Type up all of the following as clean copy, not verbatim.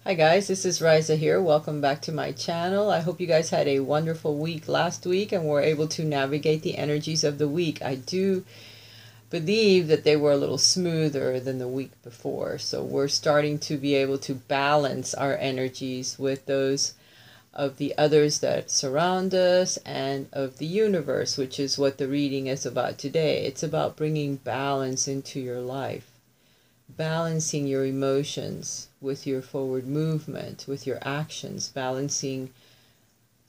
Hi guys, this is Raisa here. Welcome back to my channel. I hope you guys had a wonderful week last week and were able to navigate the energies of the week. I do believe that they were a little smoother than the week before. So we're starting to be able to balance our energies with those of the others that surround us and of the universe, which is what the reading is about today. It's about bringing balance into your life. Balancing your emotions with your forward movement, with your actions, balancing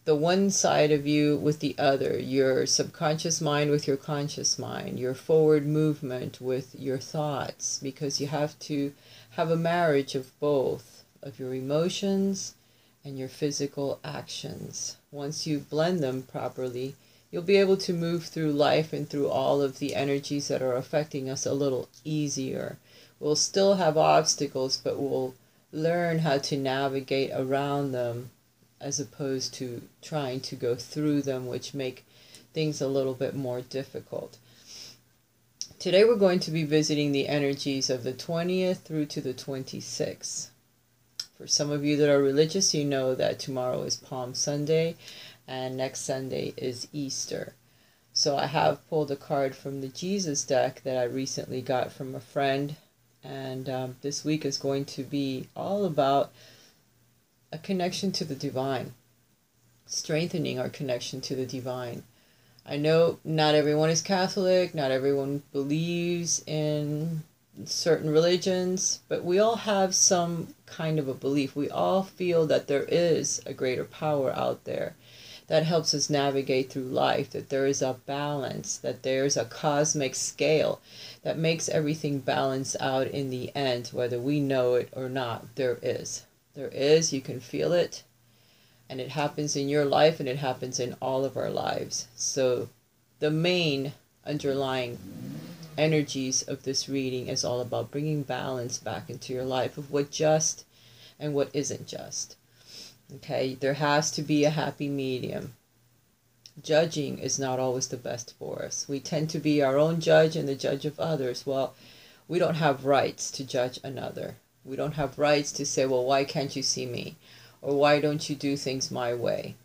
the one side of you with the other, your subconscious mind with your conscious mind, your forward movement with your thoughts, because you have to have a marriage of both, of your emotions and your physical actions. Once you blend them properly, you'll be able to move through life and through all of the energies that are affecting us a little easier. We'll still have obstacles, but we'll learn how to navigate around them as opposed to trying to go through them, which make things a little bit more difficult. Today we're going to be visiting the energies of the 20th through to the 26th. For some of you that are religious, you know that tomorrow is Palm Sunday and next Sunday is Easter. So I have pulled a card from the Jesus deck that I recently got from a friend. And this week is going to be all about a connection to the divine, strengthening our connection to the divine. I know not everyone is Catholic, not everyone believes in certain religions, but we all have some kind of a belief. We all feel that there is a greater power out there that helps us navigate through life, that there is a balance, that there's a cosmic scale that makes everything balance out in the end, whether we know it or not. There is. There is, you can feel it, and it happens in your life and it happens in all of our lives. So the main underlying energies of this reading is all about bringing balance back into your life of what just and what isn't just. Okay, there has to be a happy medium. Judging is not always the best for us. We tend to be our own judge and the judge of others. Well, we don't have rights to judge another. We don't have rights to say, well, why can't you see me? Or why don't you do things my way?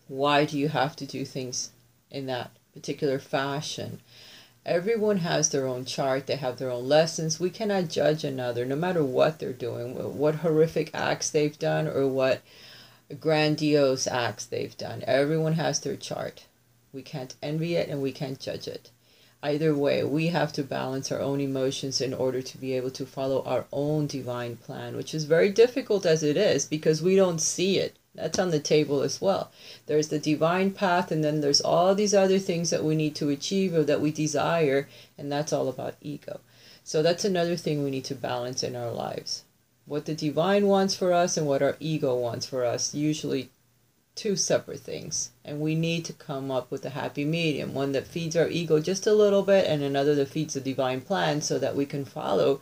Why do you have to do things in that particular fashion? Everyone has their own chart. They have their own lessons. We cannot judge another, no matter what they're doing, what horrific acts they've done or what grandiose acts they've done. Everyone has their chart. We can't envy it and we can't judge it. Either way, we have to balance our own emotions in order to be able to follow our own divine plan, which is very difficult as it is because we don't see it. That's on the table as well. There's the divine path, and then there's all these other things that we need to achieve or that we desire, and that's all about ego. So that's another thing we need to balance in our lives. What the divine wants for us and what our ego wants for us, usually two separate things. And we need to come up with a happy medium, one that feeds our ego just a little bit and another that feeds the divine plan so that we can follow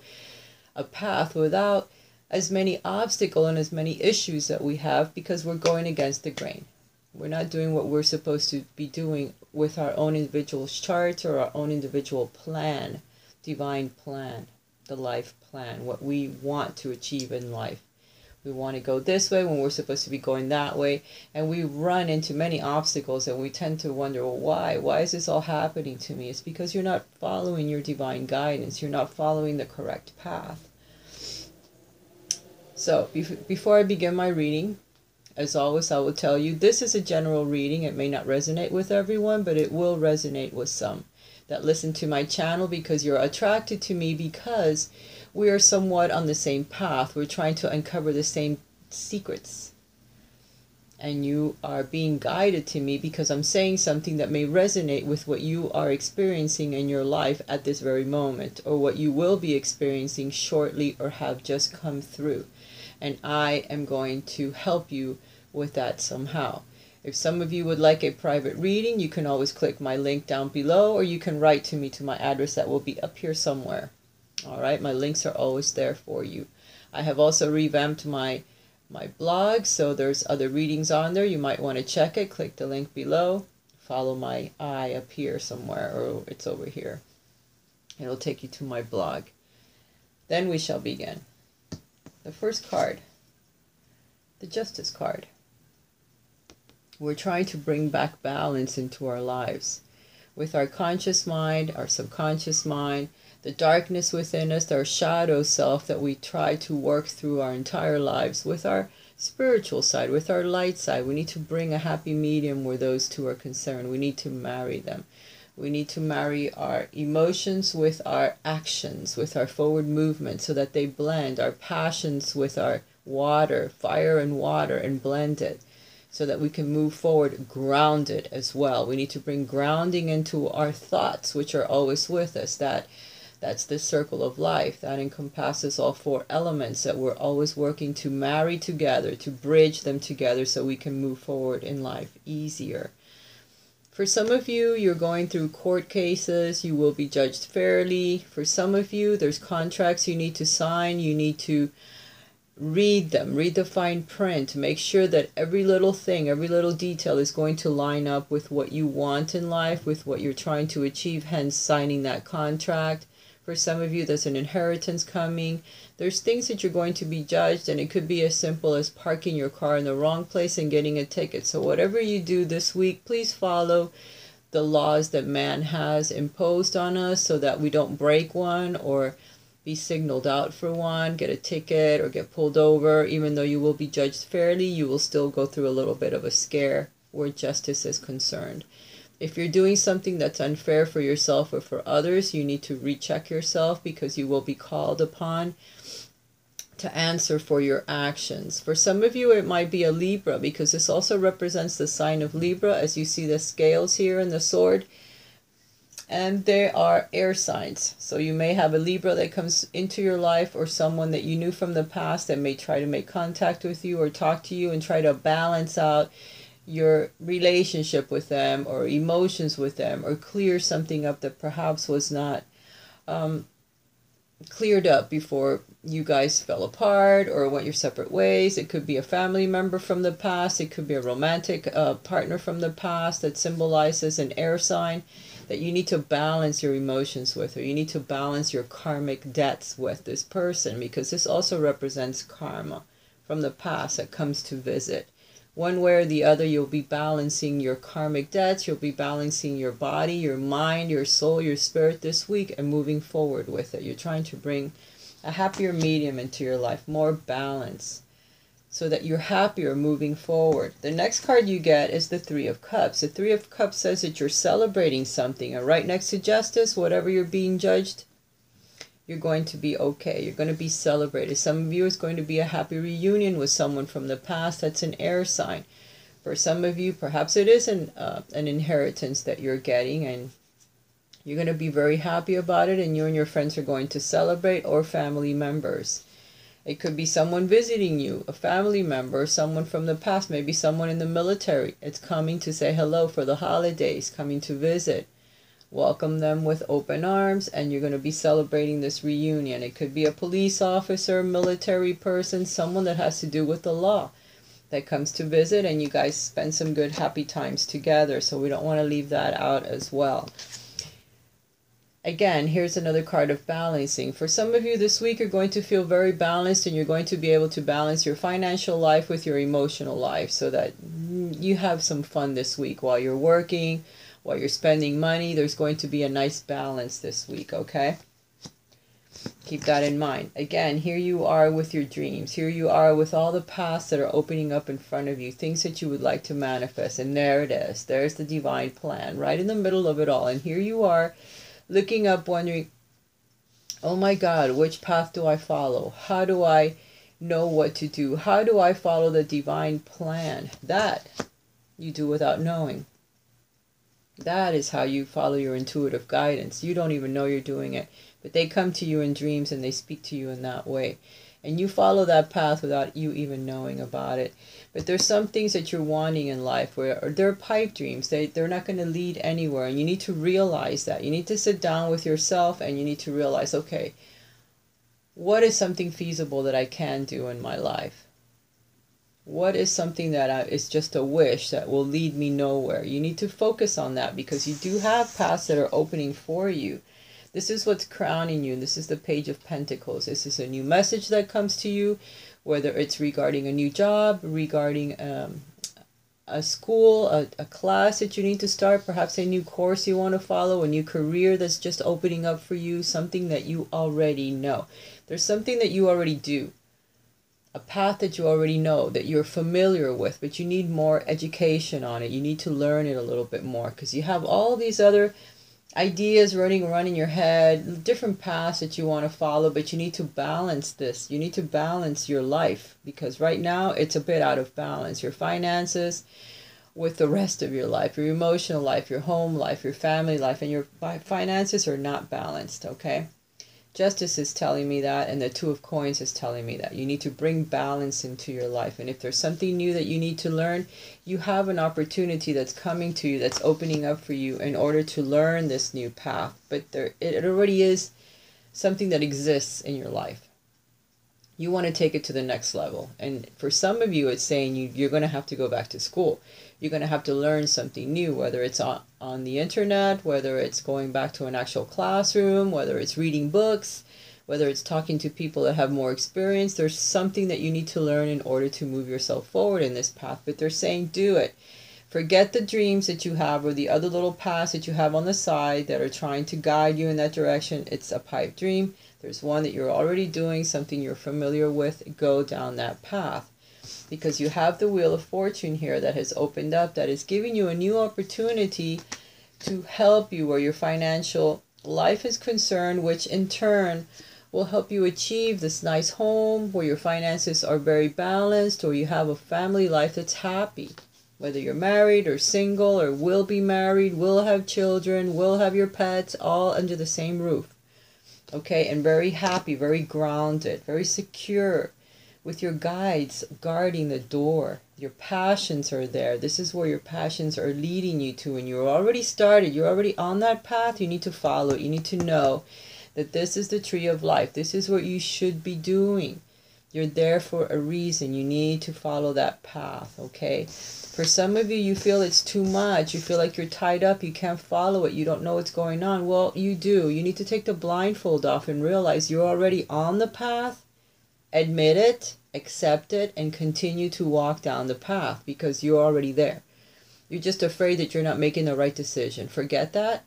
a path without as many obstacles and as many issues that we have because we're going against the grain. We're not doing what we're supposed to be doing with our own individual charts or our own individual plan, divine plan, the life plan, what we want to achieve in life. We want to go this way when we're supposed to be going that way, and we run into many obstacles and we tend to wonder, well, why? Why is this all happening to me? It's because you're not following your divine guidance. You're not following the correct path. So before I begin my reading, as always, I will tell you this is a general reading. It may not resonate with everyone, but it will resonate with some that listen to my channel because you're attracted to me because we are somewhat on the same path. We're trying to uncover the same secrets. And you are being guided to me because I'm saying something that may resonate with what you are experiencing in your life at this very moment, or what you will be experiencing shortly or have just come through. And I am going to help you with that somehow. If some of you would like a private reading, you can always click my link down below, or you can write to me to my address that will be up here somewhere. All right, my links are always there for you. I have also revamped my blog, so there's other readings on there. You might want to check it. Click the link below. Follow my eye up here somewhere, or it's over here. It'll take you to my blog. Then we shall begin. The first card the Justice card. We're trying to bring back balance into our lives. With our conscious mind, our subconscious mind, the darkness within us, our shadow self that we try to work through our entire lives, with our spiritual side, with our light side. We need to bring a happy medium where those two are concerned. We need to marry them. We need to marry our emotions with our actions, with our forward movement, so that they blend, our passions with our water, fire and water, and blend it, so that we can move forward grounded as well. We need to bring grounding into our thoughts, which are always with us. That's the circle of life. That encompasses all four elements that we're always working to marry together, to bridge them together so we can move forward in life easier. For some of you, you're going through court cases. You will be judged fairly. For some of you, there's contracts you need to sign. You need to read them, read the fine print, make sure that every little thing, every little detail is going to line up with what you want in life, with what you're trying to achieve, hence signing that contract. For some of you, there's an inheritance coming. There's things that you're going to be judged, and it could be as simple as parking your car in the wrong place and getting a ticket. So whatever you do this week, please follow the laws that man has imposed on us so that we don't break one or be signaled out for one, get a ticket, or get pulled over. Even though you will be judged fairly, you will still go through a little bit of a scare where justice is concerned. If you're doing something that's unfair for yourself or for others, you need to recheck yourself, because you will be called upon to answer for your actions. For some of you, it might be a Libra, because this also represents the sign of Libra, as you see the scales here and the sword. And they are air signs. So you may have a Libra that comes into your life, or someone that you knew from the past that may try to make contact with you or talk to you and try to balance out your relationship with them or emotions with them, or clear something up that perhaps was not cleared up before you guys fell apart or went your separate ways. It could be a family member from the past. It could be a romantic partner from the past that symbolizes an air sign that you need to balance your emotions with, or you need to balance your karmic debts with this person, because this also represents karma from the past that comes to visit. One way or the other, you'll be balancing your karmic debts, you'll be balancing your body, your mind, your soul, your spirit this week, and moving forward with it. You're trying to bring a happier medium into your life, more balance, so that you're happier moving forward. The next card you get is the Three of Cups. The Three of Cups says that you're celebrating something, and right next to justice, whatever you're being judged, you're going to be okay. You're going to be celebrated. Some of you, is going to be a happy reunion with someone from the past. That's an air sign. For some of you, perhaps it is an inheritance that you're getting, and you're going to be very happy about it, and you and your friends are going to celebrate, or family members. It could be someone visiting you, a family member, someone from the past, maybe someone in the military. It's coming to say hello for the holidays, coming to visit. Welcome them with open arms, and you're going to be celebrating this reunion. It could be a police officer, military person, someone that has to do with the law that comes to visit, and you guys spend some good happy times together. So we don't want to leave that out as well. Again, here's another card of balancing. For some of you this week, you're going to feel very balanced, and you're going to be able to balance your financial life with your emotional life, so that you have some fun this week while you're working, while you're spending money. There's going to be a nice balance this week, okay? Keep that in mind. Again, here you are with your dreams. Here you are with all the paths that are opening up in front of you, things that you would like to manifest. And there it is. There's the divine plan right in the middle of it all. And here you are looking up, wondering, oh my God, which path do I follow? How do I know what to do? How do I follow the divine plan? That you do without knowing. That is how you follow your intuitive guidance. You don't even know you're doing it, but they come to you in dreams and they speak to you in that way. And you follow that path without you even knowing about it. But there's some things that you're wanting in life where they're pipe dreams. They're not going to lead anywhere. And you need to realize that. You need to sit down with yourself and you need to realize, okay, what is something feasible that I can do in my life? What is something that is just a wish that will lead me nowhere? You need to focus on that, because you do have paths that are opening for you This is what's crowning you. This is the Page of Pentacles. This is a new message that comes to you, whether it's regarding a new job, regarding a school, a class that you need to start, perhaps a new course you want to follow, a new career that's just opening up for you, something that you already know. There's something that you already do, a path that you already know, that you're familiar with, but you need more education on it. You need to learn it a little bit more because you have all these other ideas running around in your head, different paths that you want to follow, but you need to balance this. You need to balance your life because right now it's a bit out of balance. Your finances with the rest of your life, your emotional life, your home life, your family life, and your finances are not balanced, okay? Justice is telling me that, and the Two of Coins is telling me that. You need to bring balance into your life. And if there's something new that you need to learn, you have an opportunity that's coming to you, that's opening up for you in order to learn this new path. But it already is something that exists in your life. You want to take it to the next level. And for some of you, it's saying you're going to have to go back to school. You're going to have to learn something new, whether it's on the internet, whether it's going back to an actual classroom, whether it's reading books, whether it's talking to people that have more experience. There's something that you need to learn in order to move yourself forward in this path. But they're saying do it. Forget the dreams that you have or the other little paths that you have on the side that are trying to guide you in that direction. It's a pipe dream. There's one that you're already doing, something you're familiar with. Go down that path. Because you have the Wheel of Fortune here that has opened up, that is giving you a new opportunity to help you where your financial life is concerned, which in turn will help you achieve this nice home where your finances are very balanced, or you have a family life that's happy. Whether you're married or single or will be married, will have children, will have your pets, all under the same roof. Okay, and very happy, very grounded, very secure, with your guides guarding the door. Your passions are there. This is where your passions are leading you to, and you're already started. You're already on that path. You need to follow it. You need to know that this is the tree of life. This is what you should be doing. You're there for a reason. You need to follow that path, okay? For some of you, you feel it's too much. You feel like you're tied up. You can't follow it. You don't know what's going on. Well, you do. You need to take the blindfold off and realize you're already on the path. Admit it, accept it, and continue to walk down the path because you're already there. You're just afraid that you're not making the right decision. Forget that.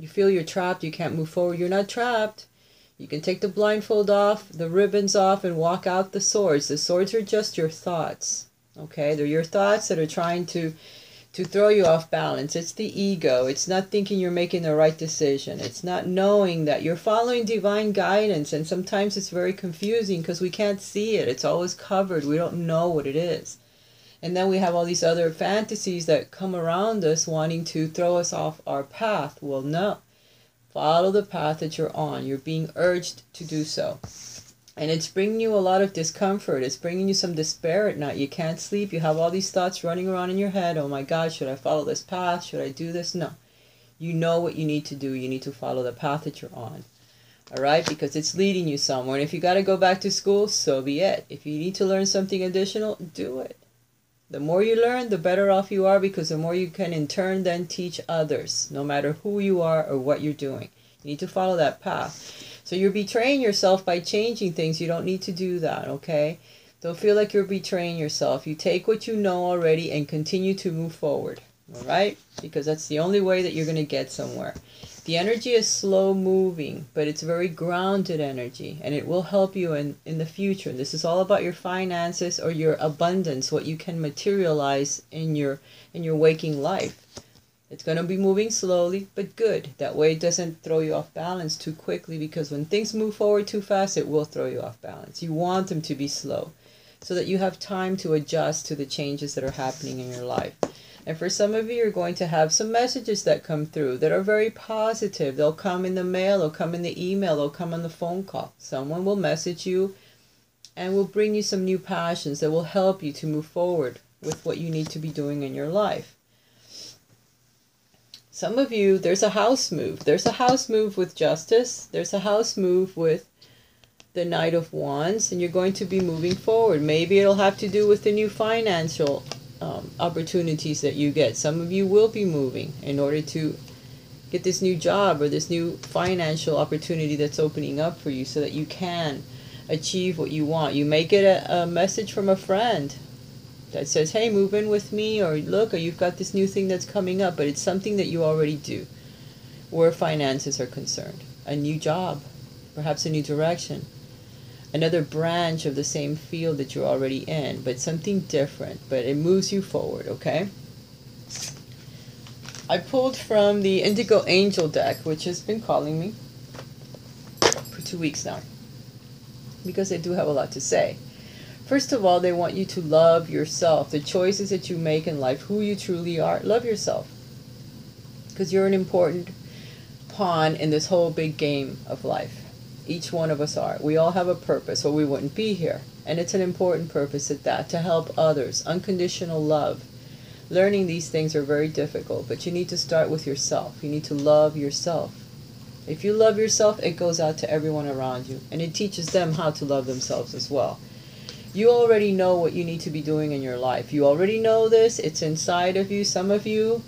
You feel you're trapped. You can't move forward. You're not trapped. You can take the blindfold off, the ribbons off, and walk out the swords. The swords are just your thoughts. Okay? They're your thoughts that are trying to throw you off balance. It's the ego. It's not thinking you're making the right decision. It's not knowing that you're following divine guidance. And sometimes it's very confusing because we can't see it. It's always covered. We don't know what it is. And then we have all these other fantasies that come around us wanting to throw us off our path. Well, no. Follow the path that you're on. You're being urged to do so. And it's bringing you a lot of discomfort. It's bringing you some despair at night. You can't sleep. You have all these thoughts running around in your head. Oh my God, should I follow this path? Should I do this? No. You know what you need to do. You need to follow the path that you're on. All right? Because it's leading you somewhere. And if you got to go back to school, so be it. If you need to learn something additional, do it. The more you learn, the better off you are, because the more you can in turn then teach others, no matter who you are or what you're doing. You need to follow that path. So you're betraying yourself by changing things. You don't need to do that, okay? Don't feel like you're betraying yourself. You take what you know already and continue to move forward, all right? Because that's the only way that you're going to get somewhere. The energy is slow moving, but it's very grounded energy, and it will help you in the future. This is all about your finances or your abundance, what you can materialize in your waking life. It's going to be moving slowly, but good. That way it doesn't throw you off balance too quickly, because when things move forward too fast, it will throw you off balance. You want them to be slow so that you have time to adjust to the changes that are happening in your life. And for some of you, you're going to have some messages that come through that are very positive. They'll come in the mail, they'll come in the email, they'll come on the phone call. Someone will message you and will bring you some new passions that will help you to move forward with what you need to be doing in your life. Some of you, there's a house move. There's a house move with justice. There's a house move with the Knight of Wands, and you're going to be moving forward. Maybe it'll have to do with the new financial opportunities that you get. Some of you will be moving in order to get this new job or this new financial opportunity that's opening up for you so that you can achieve what you want. You may get a message from a friend that says, hey, move in with me, or look, or you've got this new thing that's coming up, but it's something that you already do where finances are concerned. A new job, perhaps a new direction, another branch of the same field that you're already in, but something different, but it moves you forward, okay? I pulled from the Indigo Angel deck, which has been calling me for 2 weeks now, because they do have a lot to say. First of all, they want you to love yourself, the choices that you make in life, who you truly are. Love yourself, because you're an important pawn in this whole big game of life. Each one of us are. We all have a purpose, or we wouldn't be here. And it's an important purpose at that, to help others. Unconditional love. Learning these things are very difficult, but you need to start with yourself. You need to love yourself. If you love yourself, it goes out to everyone around you, and it teaches them how to love themselves as well. You already know what you need to be doing in your life. You already know this. It's inside of you. Some of you,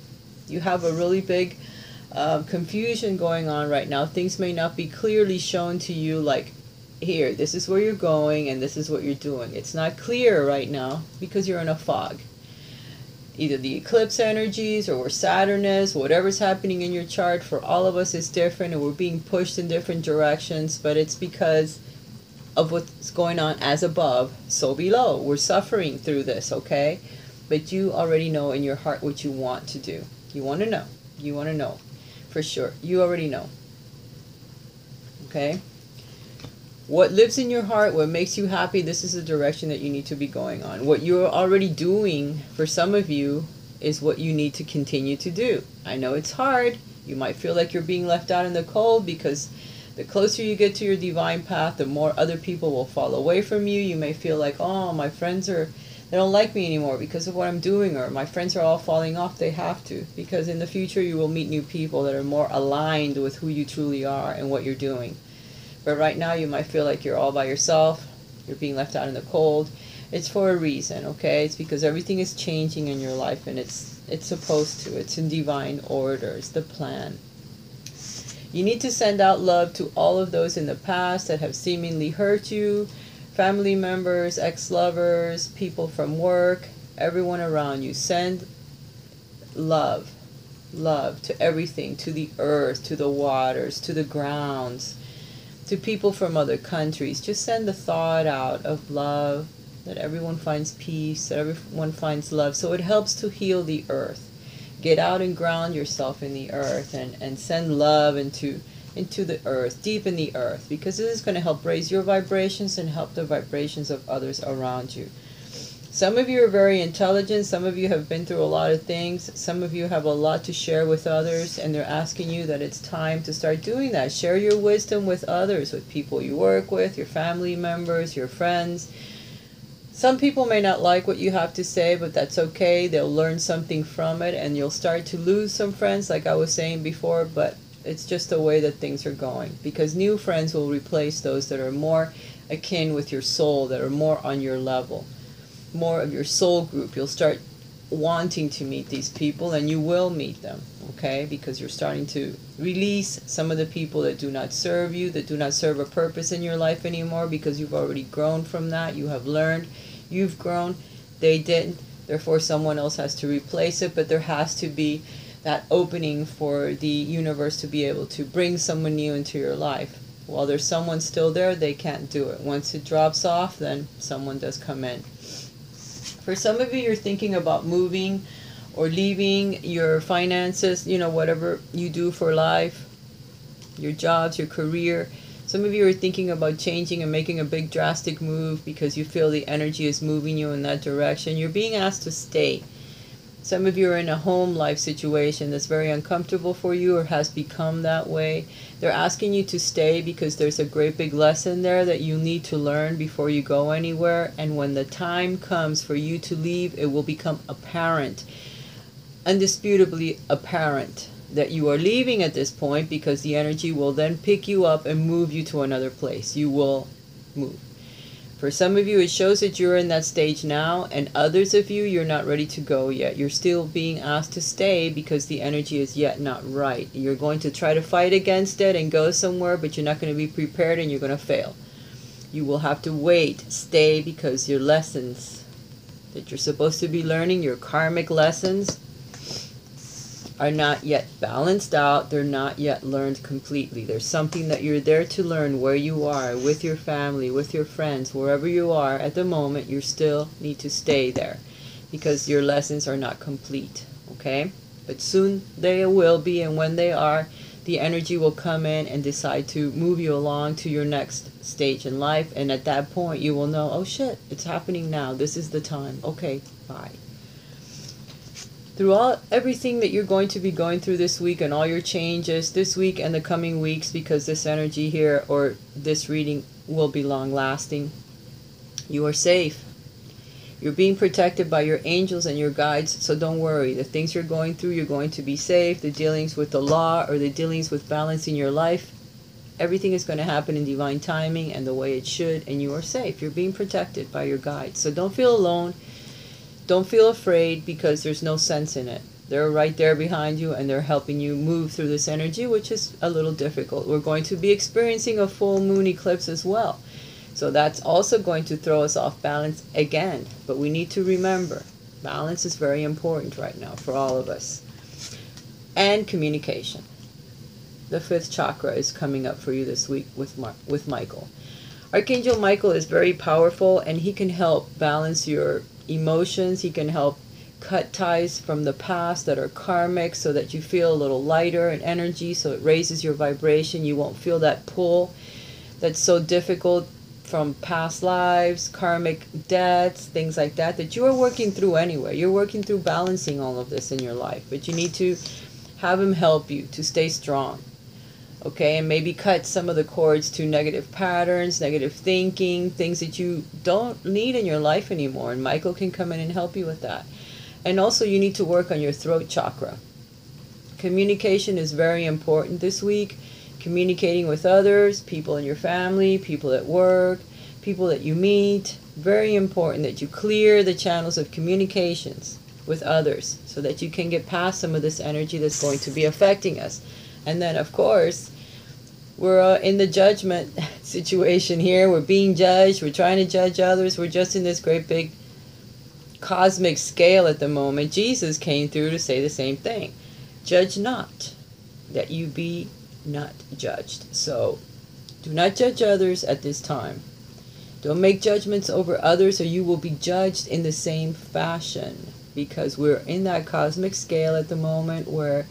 you have a really big confusion going on right now. Things may not be clearly shown to you, like, here, this is where you're going and this is what you're doing. It's not clear right now because you're in a fog. Either the eclipse energies or where Saturn is, whatever's happening in your chart, for all of us is different, and we're being pushed in different directions, but it's because of what's going on as above, so below. We're suffering through this, okay? But you already know in your heart what you want to do. You want to know. You want to know. For sure. You already know. Okay? What lives in your heart, what makes you happy, this is the direction that you need to be going on. What you're already doing, for some of you, is what you need to continue to do. I know it's hard. You might feel like you're being left out in the cold, because the closer you get to your divine path, the more other people will fall away from you. You may feel like, oh, my friends they don't like me anymore because of what I'm doing, or my friends are all falling off. They have to, because in the future you will meet new people that are more aligned with who you truly are and what you're doing. But right now you might feel like you're all by yourself. You're being left out in the cold. It's for a reason, okay? It's because everything is changing in your life, and it's supposed to. It's in divine order. It's the plan. You need to send out love to all of those in the past that have seemingly hurt you. Family members, ex-lovers, people from work, everyone around you. Send love. Love to everything, to the earth, to the waters, to the grounds, to people from other countries. Just send the thought out of love, that everyone finds peace, that everyone finds love. So it helps to heal the earth. Get out and ground yourself in the earth, and send love into the earth, deep in the earth, because this is going to help raise your vibrations and help the vibrations of others around you. Some of you are very intelligent. Some of you have been through a lot of things. Some of you have a lot to share with others, and they're asking you that it's time to start doing that. Share your wisdom with others, with people you work with, your family members, your friends. Some people may not like what you have to say, but that's okay. They'll learn something from it, and you'll start to lose some friends, like I was saying before, but it's just the way that things are going, because new friends will replace those that are more akin with your soul, that are more on your level, more of your soul group. You'll start wanting to meet these people, and you will meet them, okay? Because you're starting to release some of the people that do not serve you, that do not serve a purpose in your life anymore, because you've already grown from that. You have learned. You've grown. They didn't. Therefore, someone else has to replace it, but there has to be that opening for the universe to be able to bring someone new into your life. While there's someone still there, they can't do it. Once it drops off, then someone does come in. For some of you, you're thinking about moving or leaving your finances, whatever you do for life, your jobs, your career. Some of you are thinking about changing and making a big drastic move because you feel the energy is moving you in that direction. You're being asked to stay. Some of you are in a home life situation that's very uncomfortable for you, or has become that way. They're asking you to stay because there's a great big lesson there that you need to learn before you go anywhere. And when the time comes for you to leave, it will become apparent, indisputably apparent, that you are leaving at this point, because the energy will then pick you up and move you to another place. You will move. For some of you, it shows that you're in that stage now, and others of you, you're not ready to go yet. You're still being asked to stay because the energy is yet not right. You're going to try to fight against it and go somewhere, but you're not going to be prepared and you're going to fail. You will have to wait, stay, because your lessons that you're supposed to be learning, your karmic lessons, are not yet balanced out. They're not yet learned completely. There's something that you're there to learn where you are, with your family, with your friends, wherever you are at the moment. You still need to stay there because your lessons are not complete, okay? But soon they will be, and when they are, the energy will come in and decide to move you along to your next stage in life. And at that point, you will know, oh shit, it's happening now. This is the time. Okay, bye. Throughout everything that you're going to be going through this week and all your changes this week and the coming weeks, because this energy here or this reading will be long lasting, you are safe. You're being protected by your angels and your guides, so don't worry. The things you're going through, you're going to be safe. The dealings with the law or the dealings with balancing your life, everything is going to happen in divine timing and the way it should, and you are safe. You're being protected by your guides. So don't feel alone. Don't feel afraid, because there's no sense in it. They're right there behind you, and they're helping you move through this energy, which is a little difficult. We're going to be experiencing a full moon eclipse as well. So that's also going to throw us off balance again. But we need to remember, balance is very important right now for all of us. And communication. The 5th chakra is coming up for you this week with Michael. Archangel Michael is very powerful, and he can help balance your emotions. He can help cut ties from the past that are karmic, so that you feel a little lighter in energy, so it raises your vibration. You won't feel that pull that's so difficult from past lives, karmic debts, things like that, that you are working through anyway. You're working through balancing all of this in your life, but you need to have him help you to stay strong. Okay, and maybe cut some of the cords to negative patterns, negative thinking, things that you don't need in your life anymore. And Michael can come in and help you with that. And also you need to work on your throat chakra. Communication is very important this week. Communicating with others, people in your family, people at work, people that you meet. Very important that you clear the channels of communications with others so that you can get past some of this energy that's going to be affecting us. And then, of course, we're in the judgment situation here. We're being judged. We're trying to judge others. We're just in this great big cosmic scale at the moment. Jesus came through to say the same thing. Judge not, that you be not judged. So do not judge others at this time. Don't make judgments over others, or you will be judged in the same fashion, because we're in that cosmic scale at the moment where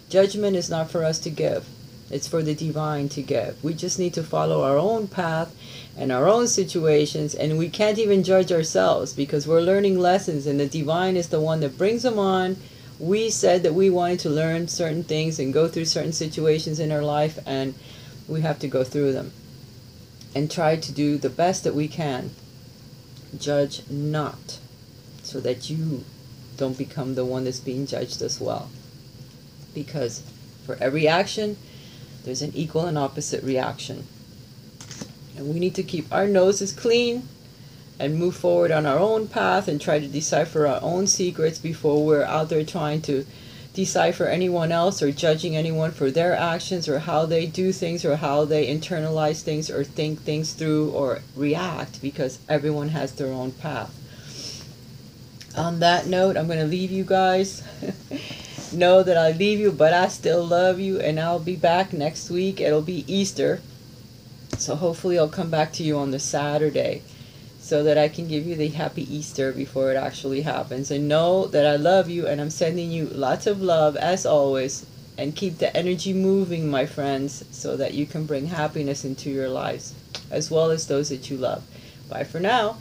judgment is not for us to give. It's for the divine to give. We just need to follow our own path and our own situations, and we can't even judge ourselves because we're learning lessons, and the divine is the one that brings them on. We said that we wanted to learn certain things and go through certain situations in our life, and we have to go through them and try to do the best that we can. Judge not, so that you don't become the one that's being judged as well. Because for every action, there's an equal and opposite reaction. And we need to keep our noses clean and move forward on our own path and try to decipher our own secrets before we're out there trying to decipher anyone else or judging anyone for their actions or how they do things or how they internalize things or think things through or react, because everyone has their own path. On that note, I'm going to leave you guys. Know that I leave you, but I still love you, and I'll be back next week. It'll be Easter, so hopefully I'll come back to you on the Saturday so that I can give you the happy Easter before it actually happens. And know that I love you, and I'm sending you lots of love as always, and keep the energy moving, my friends, so that you can bring happiness into your lives as well as those that you love. Bye for now.